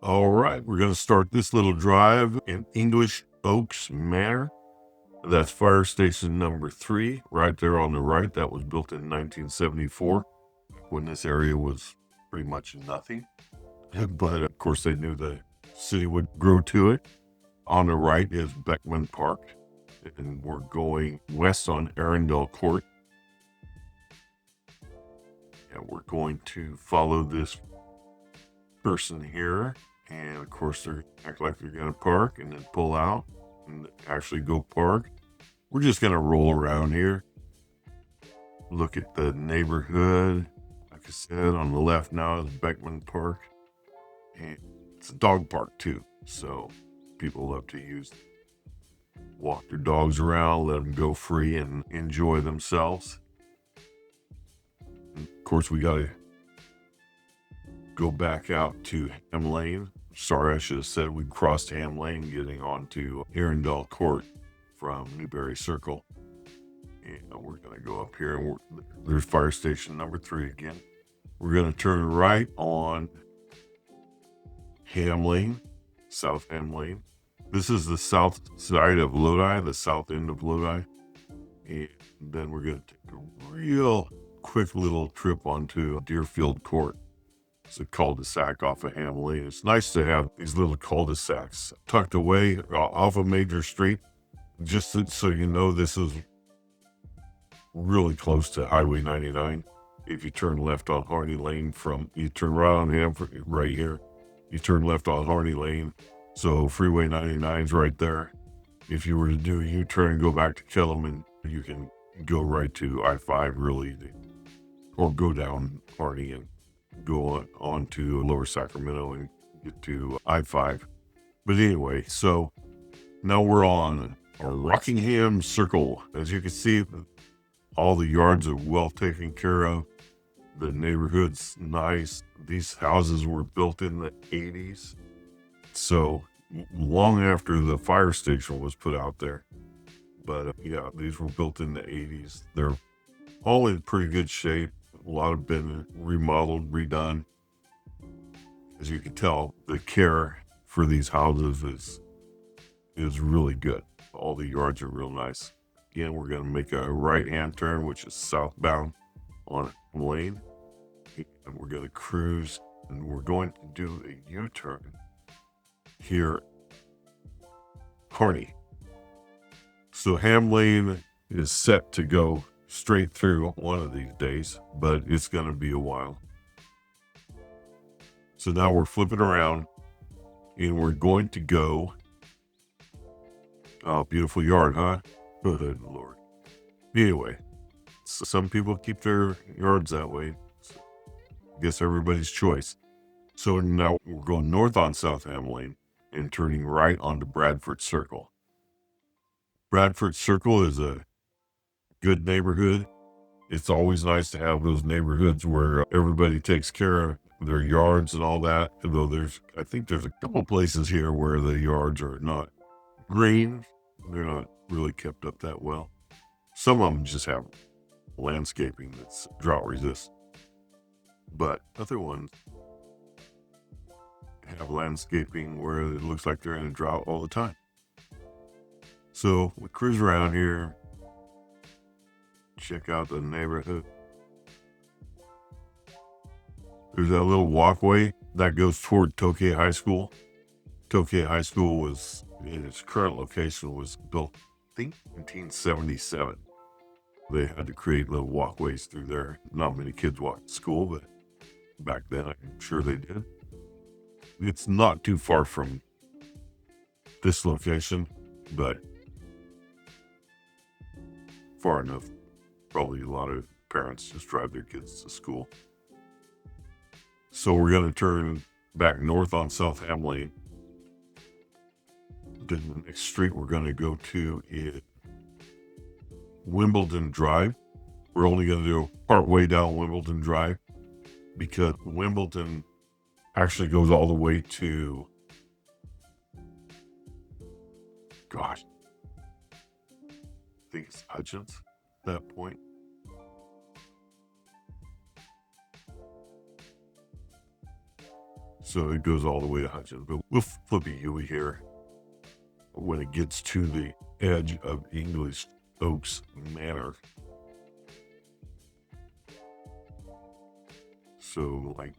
All right, we're going to start this little drive in English Oaks Manor. That's fire station number 3, right there on the right. That was built in 1974 when this area was pretty much nothing. But of course, they knew the city would grow to it. On the right is Beckman Park, and we're going west on Arundel Court. And we're going to follow this person here. And of course, they act like they're going to park and then pull out and actually go park. We're just going to roll around here, look at the neighborhood. Like I said, on the left now is Beckman Park. And it's a dog park too. So people love to walk their dogs around, let them go free and enjoy themselves. And of course, we got to go back out to Ham Lane. Sorry, I should have said we crossed Ham Lane getting onto Arundel Court from Newbury Circle. And we're going to go up here, and there's fire station number 3 again. We're going to turn right on Ham Lane, South Ham Lane. This is the south side of Lodi, the south end of Lodi. And then we're going to take a real quick little trip onto Deerfield Court. It's a cul-de-sac off of Ham Lane. It's nice to have these little cul-de-sacs tucked away off a major street. Just so you know, this is really close to Highway 99. If you turn left on Harney Lane you turn right on Ham, right here. You turn left on Harney Lane. So Freeway 99 is right there. If you were to do a U-turn and go back to Kellerman, you can go right to I-5 real easy. Or go down Harney and go on to Lower Sacramento and get to I-5. But anyway, so now we're on Rockingham Circle. As you can see, all the yards are well taken care of. The neighborhood's nice. These houses were built in the 80s. So long after the fire station was put out there. But yeah, these were built in the 80s. They're all in pretty good shape. A lot have been remodeled, redone. As you can tell, the care for these houses is really good. All the yards are real nice. Again, we're going to make a right-hand turn, which is southbound on Ham Lane. And we're going to cruise, and we're going to do a U-turn here, Harney. So Ham Lane is set to go straight through one of these days, but it's going to be a while. So now we're flipping around, and we're going to go. Oh, beautiful yard, huh? Good Lord. Anyway, so some people keep their yards that way. So I guess everybody's choice. So now we're going north on South Ham Lane and turning right onto Bradford Circle. Bradford Circle is a good neighborhood. It's always nice to have those neighborhoods where everybody takes care of their yards and all that. Though I think there's a couple places here where the yards are not green. They're not really kept up that well. Some of them just have landscaping that's drought resistant. But other ones have landscaping where it looks like they're in a drought all the time. So we cruise around here, check out the neighborhood. There's that little walkway that goes toward Tokay High School. Tokay High School was, in its current location, was built, I think, 1977. They had to create little walkways through there. Not many kids walked to school, but back then I'm sure they did. It's not too far from this location, but far enough. Probably a lot of parents just drive their kids to school. So we're going to turn back north on South Ham Lane. Then the next street we're going to go to is Wimbledon Drive. We're only going to do part way down Wimbledon Drive because Wimbledon actually goes all the way to, I think it's Hutchins at that point. So it goes all the way to Hutchins. But we'll flip a U here when it gets to the edge of English Oaks Manor. So like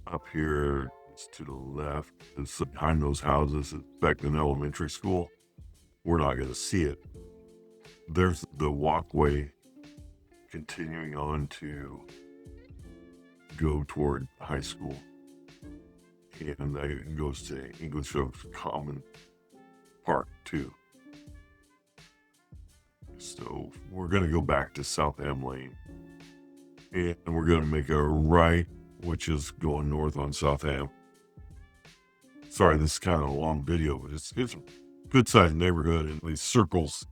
up here, it's to the left. It's behind those houses. It's back in elementary school. We're not going to see it. There's the walkway continuing on to go toward high school. And that goes to English Oaks Common Park too. So we're going to go back to South Ham Lane. And we're going to make a right, which is going north on South Ham. Sorry, this is kind of a long video, but it's a good sized neighborhood. And these circles,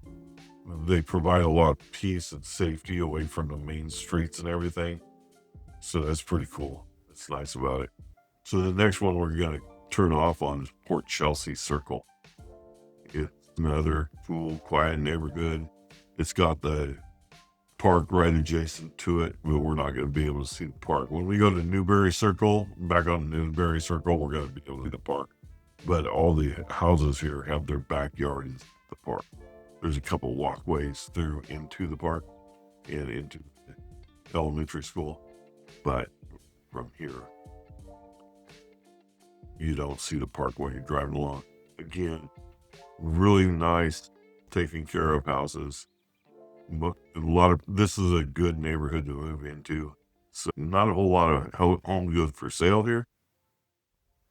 they provide a lot of peace and safety away from the main streets and everything. So that's pretty cool. That's nice about it. So the next one we're going to turn off on is Port Chelsea Circle. It's another cool, quiet neighborhood. It's got the park right adjacent to it, but we're not going to be able to see the park. When we go to Newbury Circle, back on Newbury Circle, we're going to be able to see the park. But all the houses here have their backyard in the park. There's a couple walkways through into the park and into the elementary school. But from here, you don't see the park when you're driving along. Again, really nice, taken care of houses. But this is a good neighborhood to move into. So not a whole lot of home goods for sale here.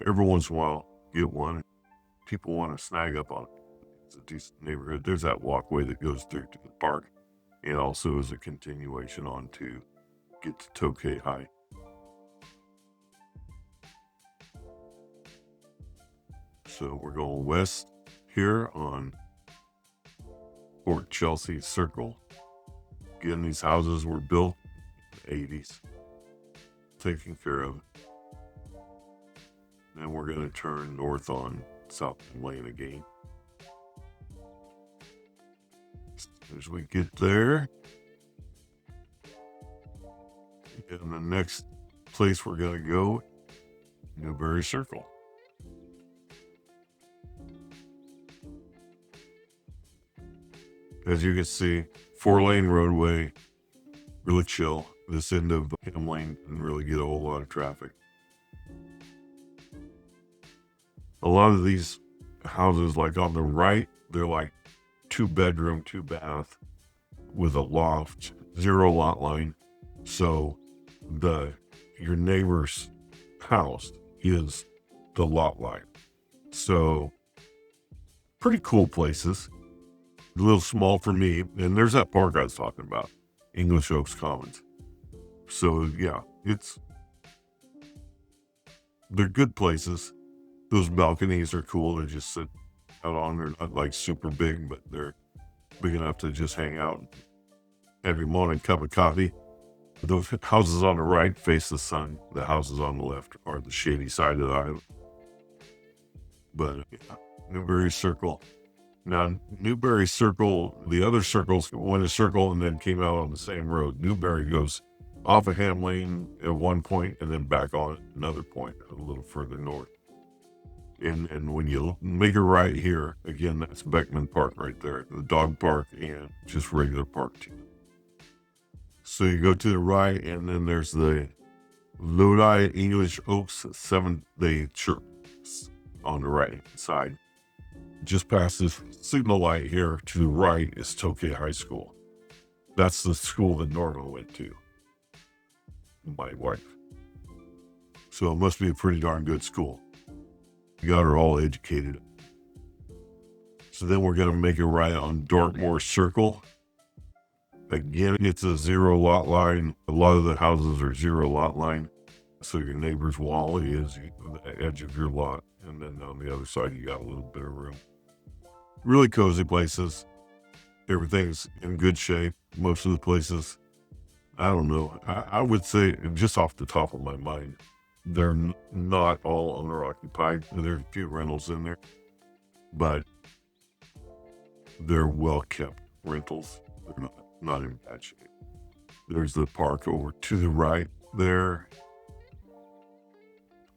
Every once in a while, get one. People want to snag up on it. It's a decent neighborhood. There's that walkway that goes through to the park. And also is a continuation on to get to Tokay High. So we're going west here on Port Chelsea Circle. Again, these houses were built in the 80s. Taken care of. Then we're going to turn north on South Lane again. As we get there. And the next place we're going to go, Newbury Circle. As you can see, 4-lane roadway, really chill. This end of Ham Lane didn't really get a whole lot of traffic. A lot of these houses, like on the right, they're like 2-bedroom, 2-bath with a loft, 0 lot line. So your neighbor's house is the lot line. So pretty cool places. A little small for me. And there's that park I was talking about, English Oaks Commons. So yeah, they're good places. Those balconies are cool to just sit out on. They're not like super big, but they're big enough to just hang out and have your morning cup of coffee. Those houses on the right face the sun. The houses on the left are the shady side of the island. But yeah, Newbury Circle. Now, Newbury Circle, the other circles went a circle and then came out on the same road. Newbury goes off of Ham Lane at one point and then back on another point a little further north. And when you make a right here, again, that's Beckman Park right there, the dog park and just regular park too. So you go to the right, and then there's the Lodi English Oaks 7-day church on the right side. Just past this signal light here to the right is Tokay High School. That's the school that Norma went to, my wife. So it must be a pretty darn good school. We got her all educated. So then we're going to make a right on Dartmoor Circle. Again, it's a 0 lot line. A lot of the houses are 0 lot line. So your neighbor's wall is the edge of your lot. And then on the other side, you got a little bit of room. Really cozy places. Everything's in good shape. Most of the places, I don't know. I would say, just off the top of my mind, they're not all owner-occupied. There's a few rentals in there. But they're well-kept rentals. They're not in bad shape. There's the park over to the right there.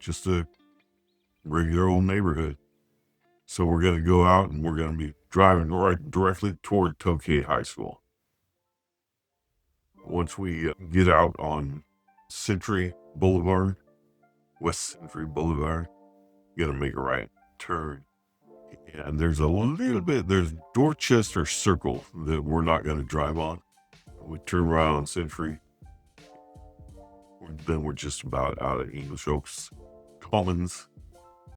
just a regular old neighborhood. So we're going to go out and we're going to be driving right directly toward Tokay High School. Once we get out on Century Boulevard, West Century Boulevard, you got to make a right turn. And there's there's Dorchester Circle that we're not going to drive on. We turn right on Century. Then we're just about out of English Oaks Commons.